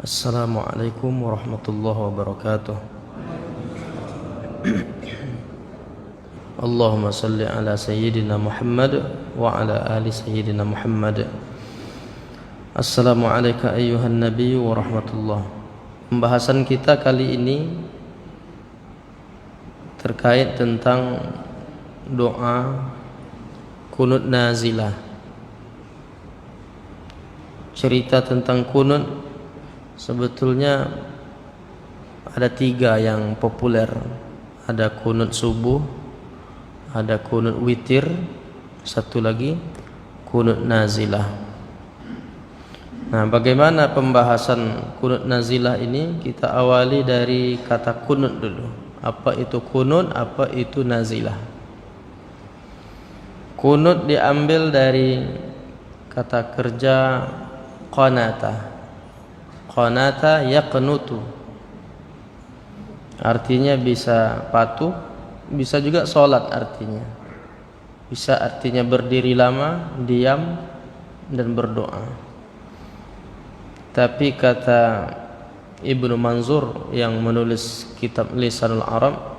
Assalamualaikum warahmatullahi wabarakatuh. Allahumma salli ala sayyidina Muhammad wa ala ali sayyidina Muhammad. Assalamualaikum ayyuhan nabi wa rahmatullah. Pembahasan kita kali ini terkait tentang doa kunut nazilah. Cerita tentang kunut sebetulnya ada 3 yang populer. Ada kunut subuh, ada kunut witir, satu lagi kunut nazilah. Nah, bagaimana pembahasan kunut nazilah ini? Kita awali dari kata kunut dulu. Apa itu kunut, apa itu nazilah? Kunut diambil dari kata kerja qanata. Qanata yaqnutu. Artinya bisa patuh, bisa juga sholat artinya. Bisa artinya berdiri lama, diam, dan berdoa. Tapi kata Ibnu Manzur yang menulis kitab Lisanul Arab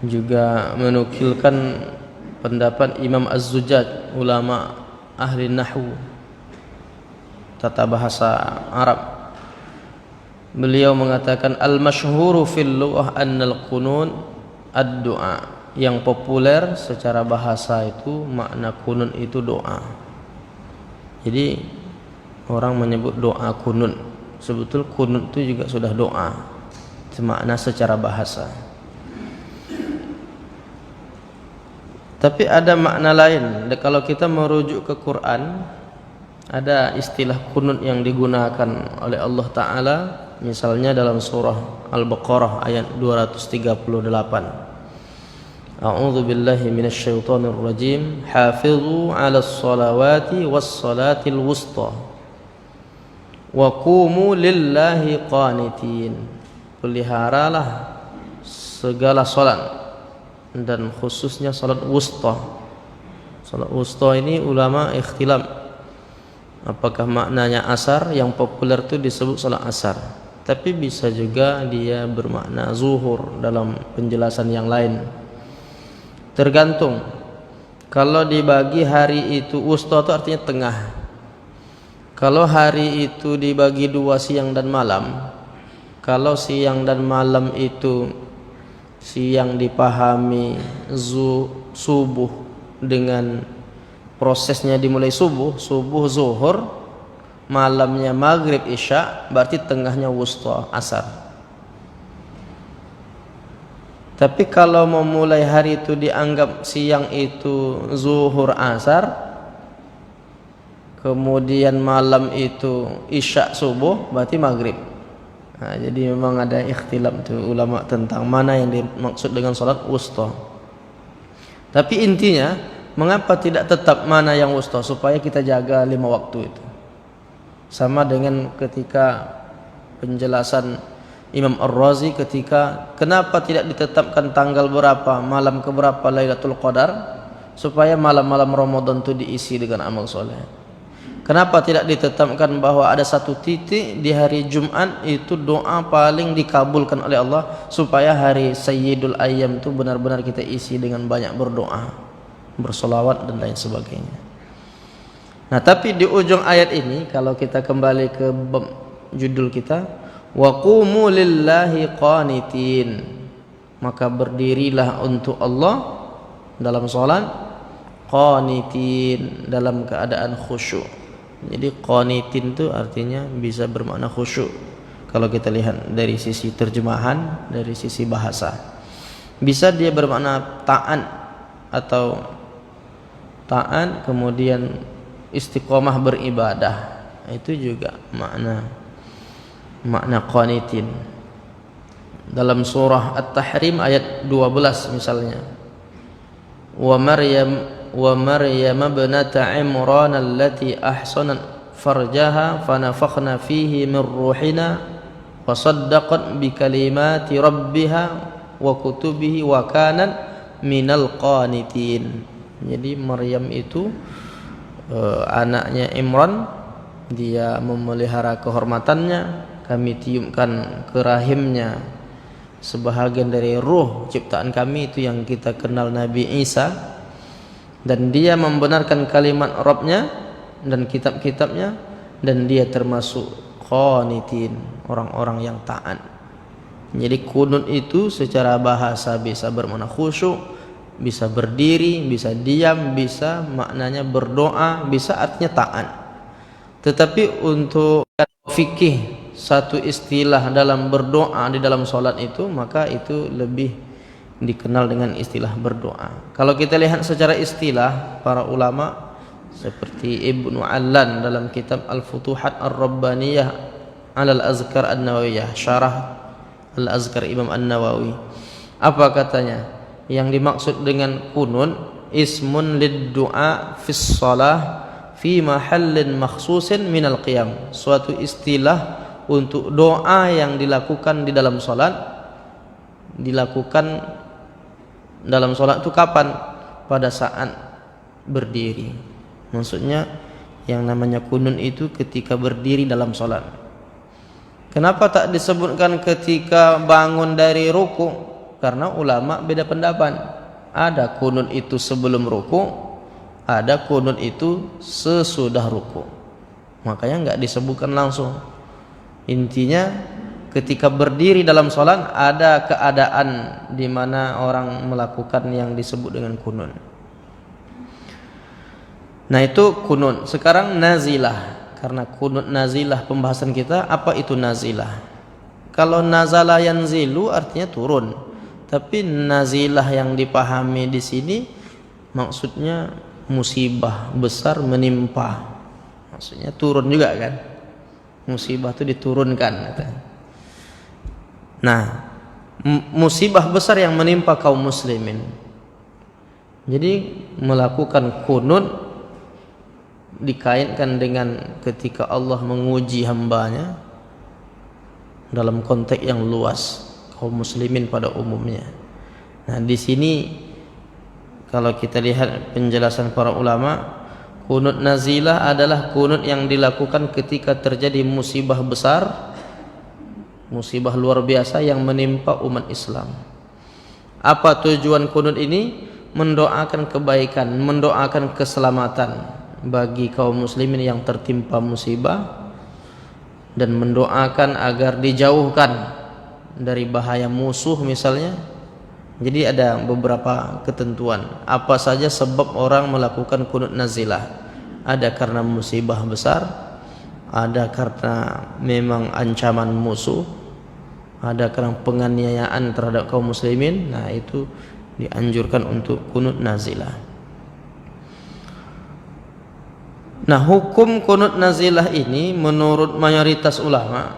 juga menukilkan pendapat Imam Az-Zujjaj, ulama ahli nahwu, tata bahasa Arab. Beliau mengatakan al-masyhuru fil lughah annal qunun ad-du'a. Yang populer secara bahasa itu makna kunun itu doa. Jadi orang menyebut doa kunun. Sebetul kunun itu juga sudah doa. Itu makna secara bahasa. Tapi ada makna lain. Kalau kita merujuk ke Quran, ada istilah kunut yang digunakan oleh Allah Ta'ala. Misalnya dalam surah Al-Baqarah ayat 238. A'udzu billahi minasyaitonir rajim. Hafizu 'alas salawati was salatil wusta. Wa qumu lillahi qanitin. Peliharalah segala salat dan khususnya salat wusta. Salat wusta ini ulama ikhtilaf. Apakah maknanya asar? Yang populer itu disebut salat asar. Tapi bisa juga dia bermakna zuhur dalam penjelasan yang lain. Tergantung. Kalau dibagi hari itu, wusta itu artinya tengah. Kalau hari itu dibagi 2 siang dan malam, kalau siang dan malam itu siang dipahami subuh dengan prosesnya dimulai subuh zuhur, malamnya maghrib isya, berarti tengahnya wusta asar. Tapi kalau memulai hari itu dianggap siang itu zuhur asar, kemudian malam itu isya subuh, berarti maghrib. Nah, jadi memang ada ikhtilaf tuh ulama tentang mana yang dimaksud dengan salat wusta. Tapi intinya, mengapa tidak tetap mana yang wusta? Supaya kita jaga 5 waktu itu. Sama dengan ketika penjelasan Imam Ar-Razi ketika kenapa tidak ditetapkan tanggal berapa, malam keberapa Lailatul Qadar, supaya malam-malam Ramadan itu diisi dengan amal soleh. Kenapa tidak ditetapkan bahwa ada satu titik di hari Jumat itu doa paling dikabulkan oleh Allah, supaya hari Sayyidul Ayyam itu benar-benar kita isi dengan banyak berdoa, bersolawat dan lain sebagainya. Nah, tapi di ujung ayat ini kalau kita kembali ke judul kita, wa qumu lillahi qanitin, maka berdirilah untuk Allah dalam salat, qanitin dalam keadaan khusyuk. Jadi qanitin itu artinya bisa bermakna khusyuk kalau kita lihat dari sisi terjemahan, dari sisi bahasa. Bisa dia bermakna taat atau taat kemudian istiqomah beribadah, itu juga makna qanitin. Dalam surah At-Tahrim ayat 12 misalnya, wa Maryam ibnata Imran allati ahsanat farjaha fanafakhna fihi min ruhina wa saddaqat bi kalimati rabbiha wa kutubihi wa kanat minal qanitin. Jadi Maryam itu anaknya Imran dia memelihara kehormatannya, kami tiupkan ke rahimnya sebahagian dari ruh ciptaan kami, itu yang kita kenal Nabi Isa, dan dia membenarkan kalimat Rabbnya dan kitab-kitabnya, dan dia termasuk qanitin, orang-orang yang taat. Jadi kunut itu secara bahasa bisa bermakna khusyuk, bisa berdiri, bisa diam, bisa maknanya berdoa, bisa artinya taat. Tetapi untuk fikih satu istilah dalam berdoa di dalam sholat itu, maka itu lebih dikenal dengan istilah berdoa. Kalau kita lihat secara istilah para ulama seperti Ibnu Allan dalam kitab Al-Futuhat Ar-Rabbaniyah Alal Azkar An-Nawawiyah, syarah Al-Azkar Imam An-Nawawi, apa katanya? Yang dimaksud dengan kunun ismun lid-du'a fis shalah fi mahallin makhsusin minal qiyam, suatu istilah untuk doa yang dilakukan di dalam salat. Dilakukan dalam salat itu kapan? Pada saat berdiri. Maksudnya yang namanya kunun itu ketika berdiri dalam salat. Kenapa tak disebutkan ketika bangun dari ruku? Karena ulama beda pendapat. Ada kunun itu sebelum ruku, ada kunut itu sesudah ruku. Makanya enggak disebutkan langsung. Intinya ketika berdiri dalam sholat ada keadaan di mana orang melakukan yang disebut dengan kunut. Nah itu kunut. Sekarang nazilah. Karena kunut nazilah pembahasan kita, apa itu nazilah? Kalau nazala yanzilu artinya turun. Tapi nazilah yang dipahami di sini maksudnya musibah besar menimpa, maksudnya turun juga kan, musibah itu diturunkan. Nah, musibah besar yang menimpa kaum muslimin, jadi melakukan kunut dikaitkan dengan ketika Allah menguji hambanya dalam konteks yang luas, kaum muslimin pada umumnya. Nah di sini kalau kita lihat penjelasan para ulama, kunut nazilah adalah kunut yang dilakukan ketika terjadi musibah besar, musibah luar biasa yang menimpa umat Islam. Apa tujuan kunut ini? Mendoakan kebaikan, mendoakan keselamatan bagi kaum muslimin yang tertimpa musibah, dan mendoakan agar dijauhkan dari bahaya musuh misalnya. Jadi ada beberapa ketentuan apa saja sebab orang melakukan kunut nazilah. Ada karena musibah besar, ada karena memang ancaman musuh, ada karena penganiayaan terhadap kaum muslimin. Nah itu dianjurkan untuk kunut nazilah. Nah hukum kunut nazilah ini menurut mayoritas ulama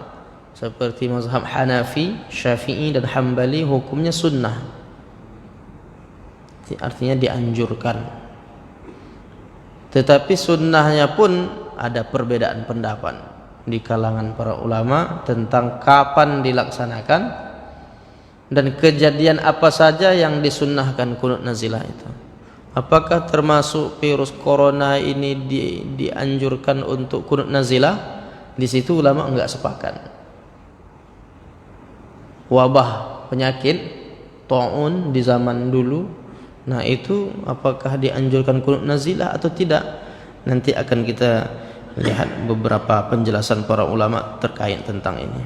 seperti mazhab Hanafi, Syafi'i dan Hambali, hukumnya sunnah. Artinya dianjurkan. Tetapi sunnahnya pun ada perbedaan pendapat di kalangan para ulama tentang kapan dilaksanakan dan kejadian apa saja yang disunnahkan kunut nazilah itu. Apakah termasuk virus corona ini dianjurkan untuk kunut nazilah? Di situ ulama enggak sepakat. Wabah penyakit taun di zaman dulu, nah itu apakah dianjurkan kunut nazilah atau tidak? Nanti akan kita lihat beberapa penjelasan para ulama terkait tentang ini.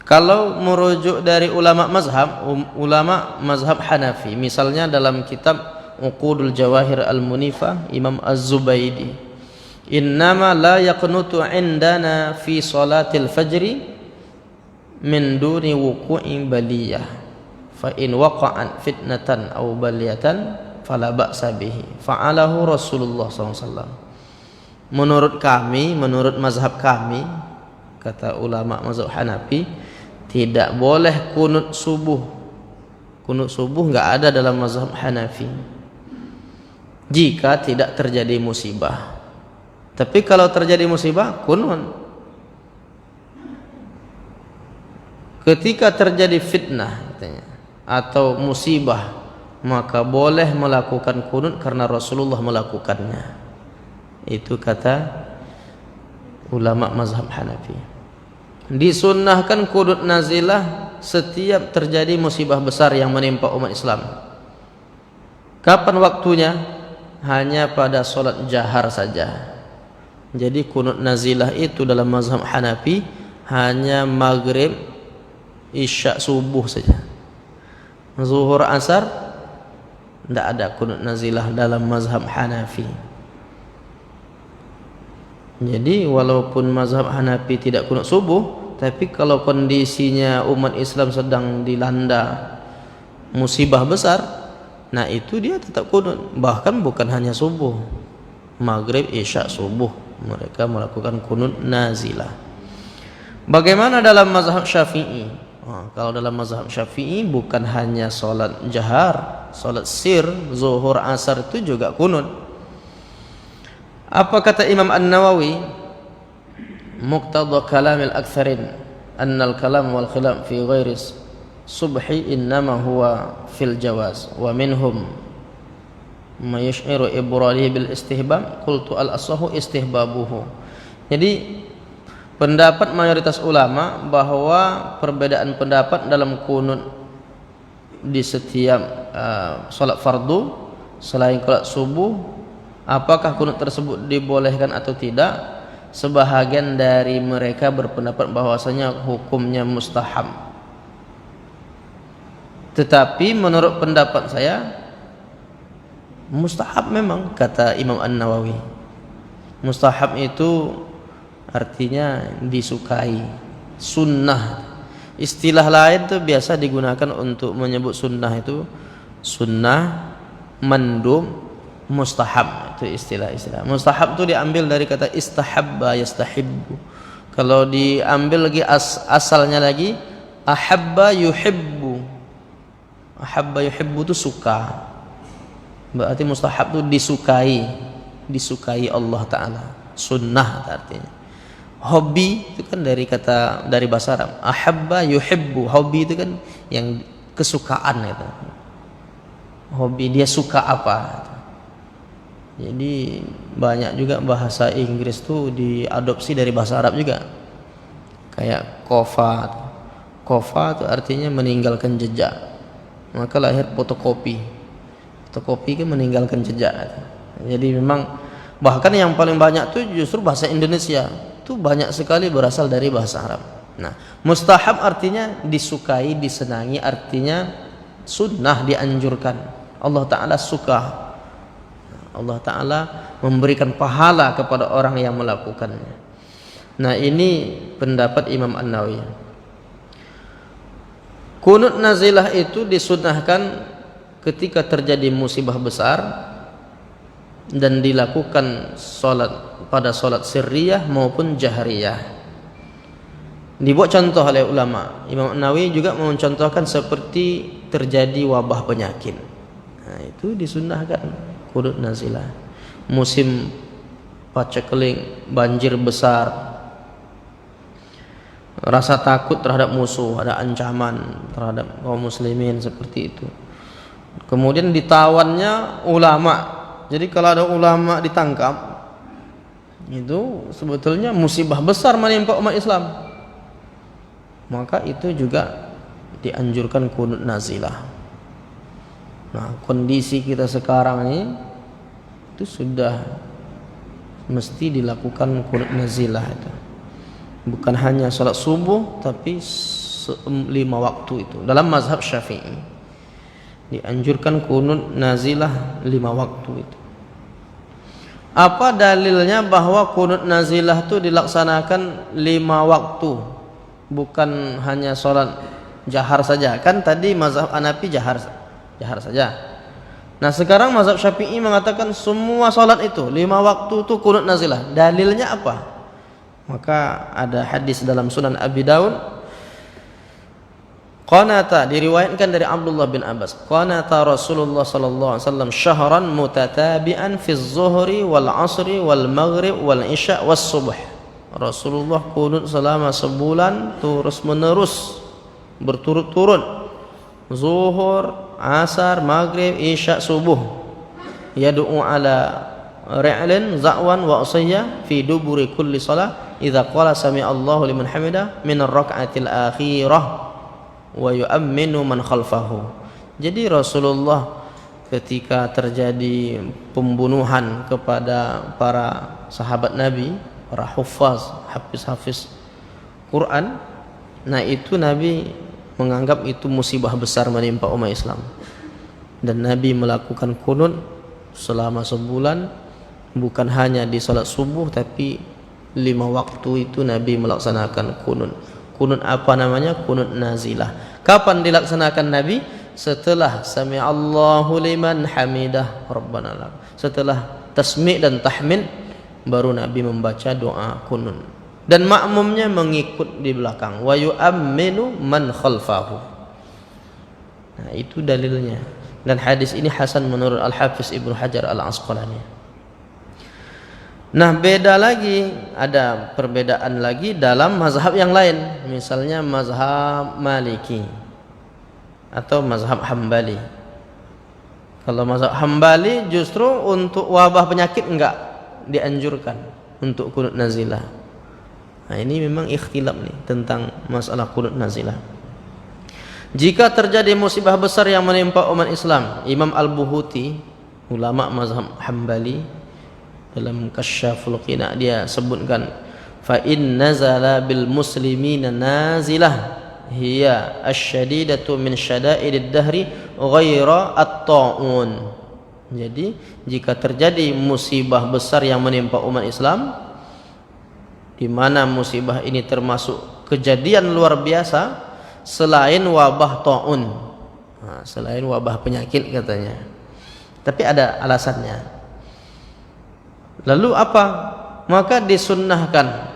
Kalau merujuk dari ulama mazhab Hanafi, misalnya dalam kitab Uqudul Jawahir Al-Munifah Imam Az-Zubaydi, innama la yaqnutu indana fi salatil fajri min duni wuqu'i baliyah, fa in waqa'at fitnatan aw baliyatan fala ba'sa bihi fa'alahu Rasulullah SAW. Menurut kami, menurut mazhab kami, kata ulama mazhab Hanafi, tidak boleh kunut subuh. Kunut subuh enggak ada dalam mazhab Hanafi jika tidak terjadi musibah. Tapi kalau terjadi musibah, kunut. Ketika terjadi fitnah katanya, atau musibah, maka boleh melakukan kunut karena Rasulullah melakukannya. Itu kata ulama mazhab Hanafi. Disunnahkan qunut nazilah setiap terjadi musibah besar yang menimpa umat Islam. Kapan waktunya? Hanya pada solat jahar saja. Jadi qunut nazilah itu dalam mazhab Hanafi hanya maghrib, isya, subuh saja. Zuhur, asar tidak ada qunut nazilah dalam mazhab Hanafi. Jadi walaupun mazhab Hanafi tidak qunut subuh, tapi kalau kondisinya umat Islam sedang dilanda musibah besar, nah itu dia tetap qunut. Bahkan bukan hanya subuh, maghrib, isya, subuh mereka melakukan qunut nazilah. Bagaimana dalam mazhab Syafi'i? Kalau dalam mazhab Syafi'i bukan hanya solat jahar, solat sir, zuhur, asar itu juga qunut. Apa kata Imam An-Nawawi? Muqtada kalamil aktsarin annal kalam wal khilaf fi ghairi subhi innama huwa fil jawaz wa minhum ma yash'iru ibralihi bil istihbab qultu al asahu istihbabuhu. Jadi pendapat mayoritas ulama bahwa perbedaan pendapat dalam qunut di setiap salat fardu selain salat subuh, apakah qunut tersebut dibolehkan atau tidak? Sebahagian dari mereka berpendapat bahwasanya hukumnya mustahab. Tetapi menurut pendapat saya mustahab memang, kata Imam An-Nawawi. Mustahab itu artinya disukai, sunnah. Istilah lain itu biasa digunakan untuk menyebut sunnah itu sunnah, mandub, mustahab. Itu istilah-istilah. Mustahab itu diambil dari kata istahabba yastahibbu. Kalau diambil lagi asalnya lagi ahabba yuhibbu. Ahabba yuhibbu itu suka. Berarti mustahab itu disukai, disukai Allah Ta'ala. Sunnah artinya. Hobi itu kan dari bahasa Arab. Ahabba yuhibbu. Hobi itu kan yang kesukaan itu. Hobi, dia suka apa? Jadi banyak juga bahasa Inggris tuh diadopsi dari bahasa Arab juga. Kayak kofa. Kofa itu artinya meninggalkan jejak. Maka lahir fotokopi. Fotokopi kan meninggalkan jejak. Jadi memang bahkan yang paling banyak tuh justru bahasa Indonesia. Itu banyak sekali berasal dari bahasa Arab. Nah, mustahab artinya disukai, disenangi, artinya sunnah, dianjurkan. Allah Ta'ala suka. Allah Ta'ala memberikan pahala kepada orang yang melakukannya. Nah, ini pendapat Imam An-Nawawi. Qunut nazilah itu disunnahkan ketika terjadi musibah besar dan dilakukan pada solat sirriyah maupun jahriyah. Dibuat contoh oleh ulama. Imam An-Nawawi juga mencontohkan seperti terjadi wabah penyakit. Nah, itu disunnahkan qunut nazilah. Musim paceklik, banjir besar, rasa takut terhadap musuh, ada ancaman terhadap kaum muslimin seperti itu. Kemudian ditawannya ulama. Jadi kalau ada ulama ditangkap, itu sebetulnya musibah besar menimpa umat Islam. Maka itu juga dianjurkan qunut nazilah. Nah, kondisi kita sekarang ini itu sudah mesti dilakukan qunut nazilah itu. Bukan hanya salat subuh, tapi 5 waktu itu. Dalam mazhab Syafi'i dianjurkan qunut nazilah 5 waktu itu. Apa dalilnya bahwa qunut nazilah itu dilaksanakan 5 waktu, bukan hanya salat jahar saja? Kan tadi mazhab Hanafi jahar saja. Nah, sekarang mazhab Syafi'i mengatakan semua salat itu 5 waktu itu qunut nazilah. Dalilnya apa? Maka ada hadis dalam Sunan Abi Daud, qanata, diriwayatkan dari Abdullah bin Abbas, qanata Rasulullah sallallahu alaihi wasallam syahran mutatabi'an fi az-zuhri wal 'asri wal maghrib wal isya was subuh. Rasulullah qunut selama sebulan terus menerus berturut-turut, zuhur, asar, maghrib, isya, subuh. Yad'u ala ri'lin za'wan wa usayya fi duburi kulli salah idza qala sami Allahu liman hamidah min ar-rak'atil akhirah wa yu'minu man khalfahu. Jadi Rasulullah ketika terjadi pembunuhan kepada para sahabat Nabi, para huffaz, hafiz-hafiz Quran, nah itu Nabi menganggap itu musibah besar menimpa umat Islam, dan Nabi melakukan kunut selama sebulan, bukan hanya di salat subuh tapi 5 waktu itu Nabi melaksanakan kunut. Kunut apa namanya? Kunut nazilah. Kapan dilaksanakan Nabi? Setelah sami Allahu liman hamidah rabbana lak. Setelah tasmi' dan tahmid baru Nabi membaca doa kunut, dan makmumnya mengikut di belakang. Wa yu'minu man khalfahu. Nah, itu dalilnya. Dan hadis ini hasan menurut Al-Hafiz Ibnu Hajar Al-Asqalani. Nah, beda lagi, ada perbedaan lagi dalam mazhab yang lain, misalnya mazhab Maliki atau mazhab Hambali. Kalau mazhab Hambali justru untuk wabah penyakit enggak dianjurkan untuk kunut nazilah. Nah, ini memang ikhtilaf nih tentang masalah kunut nazilah. Jika terjadi musibah besar yang menimpa umat Islam, Imam Al-Buhuti, ulama mazhab Hambali, dalam Kasyaful Qina dia sebutkan, fa in nazala bil muslimina nazilah hiya asyadidatu min syada'idid dahri ghaira at-ta'un. Jadi jika terjadi musibah besar yang menimpa umat Islam, di mana musibah ini termasuk kejadian luar biasa selain wabah ta'un, nah, selain wabah penyakit katanya, tapi ada alasannya. Lalu apa? Maka disunnahkan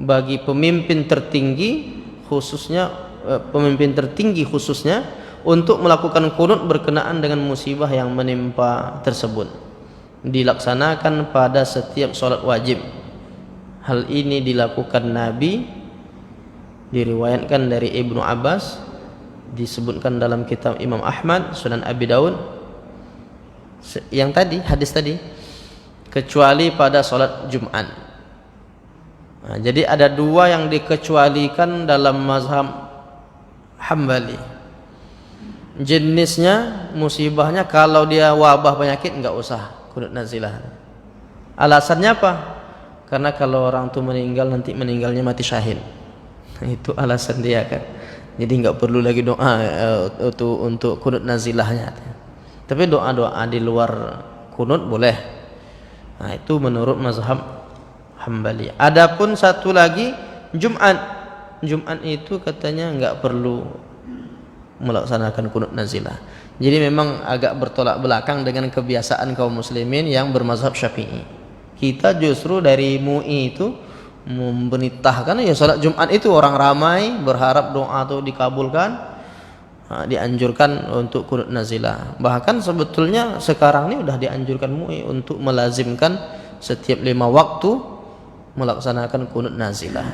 bagi pemimpin tertinggi khususnya untuk melakukan kunut berkenaan dengan musibah yang menimpa tersebut, dilaksanakan pada setiap salat wajib. Hal ini dilakukan Nabi, diriwayatkan dari Ibnu Abbas, disebutkan dalam kitab Imam Ahmad, Sunan Abi Daud, yang tadi hadis tadi, kecuali pada salat Jumat. Nah, jadi ada 2 yang dikecualikan dalam mazhab Hambali. Jenisnya, musibahnya kalau dia wabah penyakit enggak usah kunut nazilah. Alasannya apa? Karena kalau orang itu meninggal, nanti meninggalnya mati syahid. Nah, itu alasan dia kan. Jadi enggak perlu lagi doa untuk kunut nazilahnya. Tapi doa-doa di luar kunut boleh. Nah, itu menurut mazhab Hambali. Adapun satu lagi Jumat. Jumat itu katanya enggak perlu melaksanakan kunut nazilah. Jadi memang agak bertolak belakang dengan kebiasaan kaum muslimin yang bermazhab Syafi'i. Kita justru dari MUI itu membenitahkan ya salat Jumat itu orang ramai berharap doa itu dikabulkan. Nah, dianjurkan untuk kunut nazilah. Bahkan sebetulnya sekarang ini sudah dianjurkan MUI untuk melazimkan setiap 5 waktu melaksanakan kunut nazilah.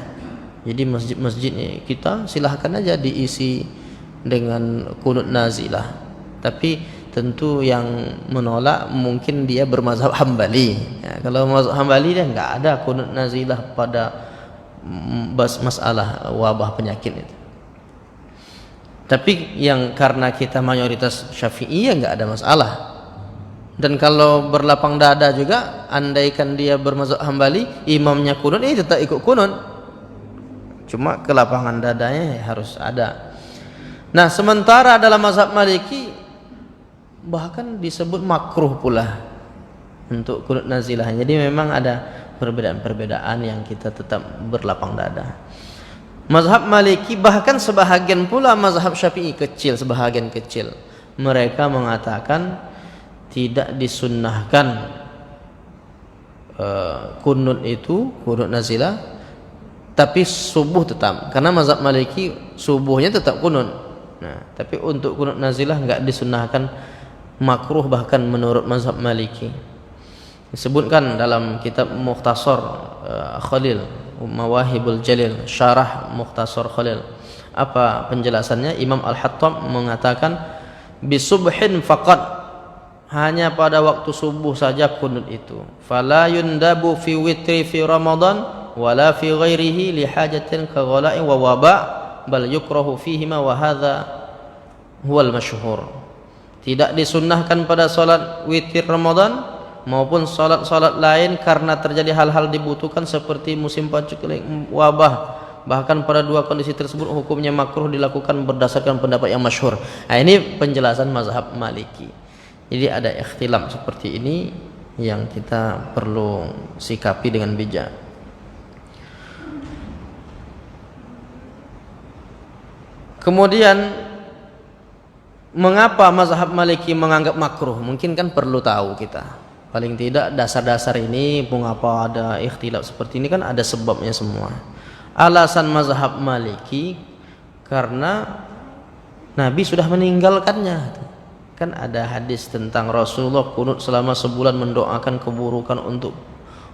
Jadi masjid-masjid kita silahkan aja diisi dengan kunut nazilah. Tapi tentu yang menolak mungkin dia bermazhab Hambali. Ya, kalau mazhab Hambali dia enggak ada kunut nazilah pada masalah wabah penyakit itu. Tapi yang karena kita mayoritas Syafi'i ya enggak ada masalah. Dan kalau berlapang dada juga, andaikan dia bermazhab Hambali, imamnya kunut, tetap ikut kunut. Cuma kelapangan dadanya harus ada. Nah, sementara dalam mazhab Maliki bahkan disebut makruh pula untuk kunut nazilah. Jadi memang ada perbedaan-perbedaan yang kita tetap berlapang dada. Mazhab Maliki, bahkan sebahagian pula mazhab Syafi'i kecil, sebahagian kecil, mereka mengatakan tidak disunnahkan kunut itu, kunut nazilah, tapi subuh tetap, karena mazhab Maliki subuhnya tetap kunut. Nah, tapi untuk kunut nazilah enggak disunnahkan, makruh bahkan menurut mazhab Maliki. Disebutkan dalam kitab Mukhtasar Khalil, Mawahibul Jalil, syarah Mukhtasar Khalil. Apa penjelasannya? Imam Al-Hattab mengatakan bisubhin faqat, hanya pada waktu subuh saja kunut itu. Fala yundabu fi witri fi Ramadan wala fi ghairihi li hajatin ka ghala'i wa waba bal yukrahu fihima wa hadza huwal masyhur. Tidak disunnahkan pada salat witir Ramadan maupun salat-salat lain karena terjadi hal-hal dibutuhkan seperti musim paceklik, wabah. Bahkan pada dua kondisi tersebut hukumnya makruh dilakukan berdasarkan pendapat yang masyhur. Nah, ini penjelasan mazhab Maliki. Jadi ada ikhtilaf seperti ini yang kita perlu sikapi dengan bijak. Kemudian mengapa mazhab Maliki menganggap makruh? Mungkin kan perlu tahu kita. Paling tidak dasar-dasar ini, mengapa ada ikhtilaf seperti ini kan ada sebabnya semua. Alasan mazhab Maliki karena Nabi sudah meninggalkannya. Kan ada hadis tentang Rasulullah kunut selama sebulan mendoakan keburukan untuk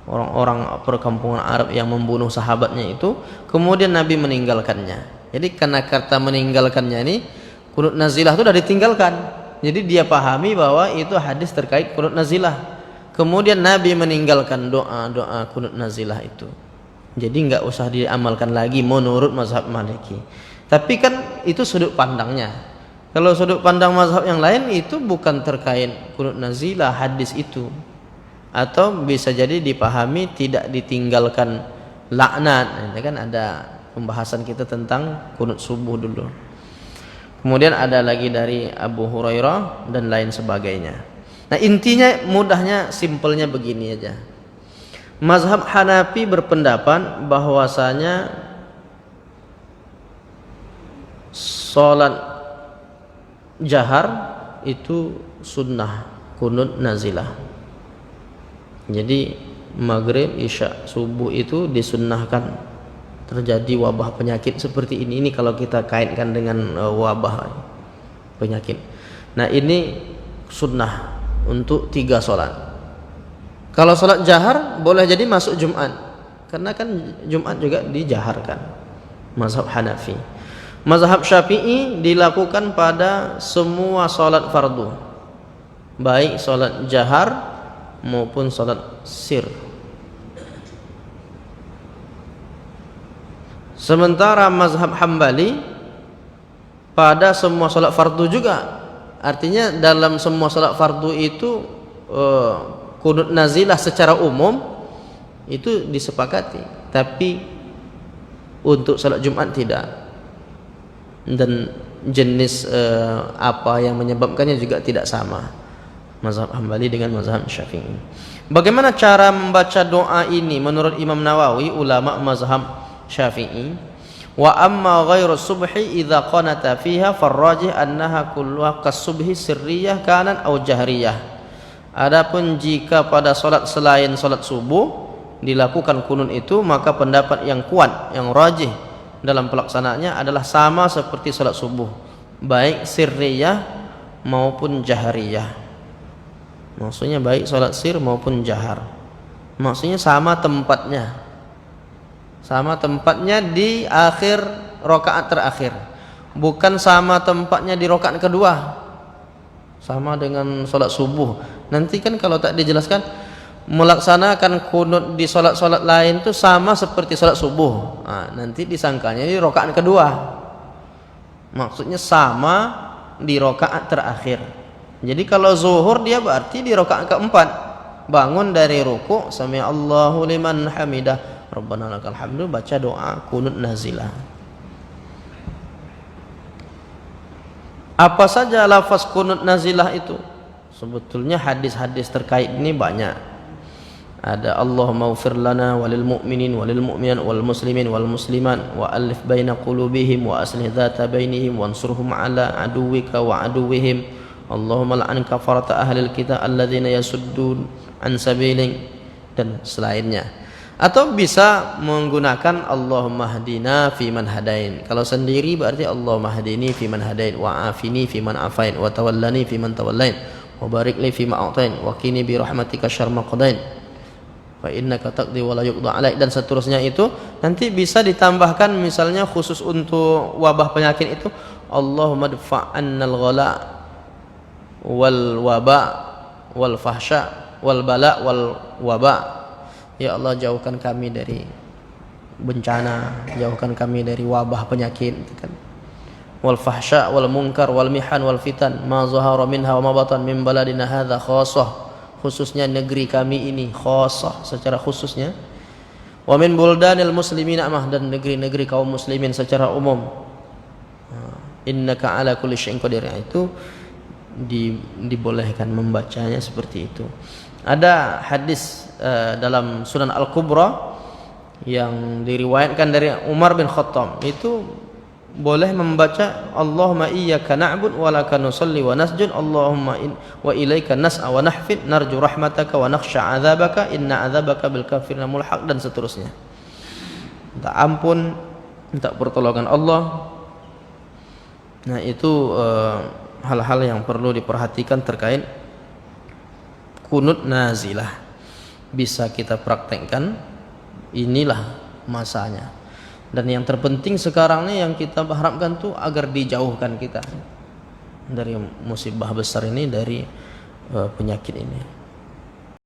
orang-orang perkampungan Arab yang membunuh sahabatnya itu, kemudian Nabi meninggalkannya. Jadi karena kata meninggalkannya ini, kunut nazilah itu sudah ditinggalkan. Jadi dia pahami bahwa itu hadis terkait kunut nazilah. Kemudian Nabi meninggalkan doa-doa kunut nazilah itu. Jadi nggak usah diamalkan lagi menurut mazhab Maliki. Tapi kan itu sudut pandangnya. Kalau sudut pandang mazhab yang lain itu bukan terkait kunut nazilah hadis itu. Atau bisa jadi dipahami tidak ditinggalkan laknat. Ini kan ada pembahasan kita tentang kunut subuh dulu. Kemudian ada lagi dari Abu Hurairah dan lain sebagainya. Nah, intinya mudahnya simpelnya begini aja. Mazhab Hanafi berpendapat bahwasanya salat jahar itu sunnah kunut nazilah. Jadi maghrib, isya, subuh itu disunnahkan. Terjadi wabah penyakit seperti ini kalau kita kaitkan dengan wabah penyakit. Nah, ini sunnah untuk 3 salat. Kalau salat jahar boleh jadi masuk Jumat, karena kan Jumat juga dijaharkan. Mazhab Hanafi. Mazhab Syafi'i dilakukan pada semua salat fardu, baik salat jahar maupun salat sir. Sementara mazhab Hambali pada semua salat fardu juga. Artinya dalam semua salat fardu itu kunut nazilah secara umum itu disepakati, tapi untuk salat Jumat tidak. Dan jenis apa yang menyebabkannya juga tidak sama mazhab Hambali dengan mazhab Syafi'i. Bagaimana cara membaca doa ini menurut Imam Nawawi, ulama mazhab Syafi'i? Wa amma ghairu subhi idza qanata fiha farrajih annaha kulluha kasubhi sirriyah kanan au jahriyah. Adapun jika pada salat selain salat subuh dilakukan kunut itu, maka pendapat yang kuat, yang rajih dalam pelaksanaannya adalah sama seperti salat subuh, baik sirriyah maupun jahriyah. Maksudnya baik salat sir maupun jahar. Maksudnya sama tempatnya. Sama tempatnya di akhir rakaat terakhir, bukan sama tempatnya di rakaat kedua. Sama dengan salat subuh. Nanti kan kalau tak dijelaskan melaksanakan kunut di salat-salat lain itu sama seperti salat subuh. Nah, nanti disangkanya di rakaat kedua. Maksudnya sama di rakaat terakhir. Jadi kalau zuhur dia berarti di rakaat keempat, bangun dari ruku, sami Allahu liman hamidah, Rabbana lakal hamdu, baca doa kunut nazilah. Apa saja lafaz kunut nazilah itu? Sebetulnya hadis-hadis terkait ini banyak. Ada Allahumma ighfir lana walil mu'minin walil mu'minat wal muslimin wal muslimat wa alif baina qulubihim wa aslih dzata bainihim wansurhum ala aduwika wa aduwwihim. Allahumma la'an kafarata ahlil kitab alladzina yasuddun an sabilik, dan selainnya. Atau bisa menggunakan Allahumma hdina fi man hadain. Kalau sendiri berarti Allahumma hdini fi man hadain wa afini fi man afain wa tawallani fi man tawallain wa barik li fi ma a'tain wa qini bi rahmatika syarra ma qadain fa innaka taqdi wa la yuqda alaik, dan seterusnya. Itu nanti bisa ditambahkan misalnya khusus untuk wabah penyakit itu Allahumma dfa'annal ghala wal waba wal fahsya wal bala wal waba. Ya Allah, jauhkan kami dari bencana, jauhkan kami dari wabah penyakit, kan. Wal fahsya wal munkar wal mihan wal fitan ma zahara minha wa ma batan min baladina hadza khassah, khususnya negeri kami ini, khassah secara khususnya, wa min buldanil muslimin amah, dan negeri-negeri kaum muslimin secara umum. Innaka ala kulli syai'in qadir, itu dibolehkan membacanya seperti itu. Ada hadis dalam Sunan Al-Kubra yang diriwayatkan dari Umar bin Khattab, itu boleh membaca Allahumma iyyaka na'bud wa laka nusalli wa nasjud Allahumma wa ilaika nas'a wa nahfid narju rahmataka wa nakhsha 'adzabaka inna 'adzabaka bil kafirina mulhaq, dan seterusnya. Minta ampun, minta pertolongan Allah. Nah, itu hal-hal yang perlu diperhatikan terkait kunut nazilah. Bisa kita praktekkan, inilah masanya. Dan yang terpenting sekarang ini yang kita harapkan tuh agar dijauhkan kita dari musibah besar ini, dari penyakit ini.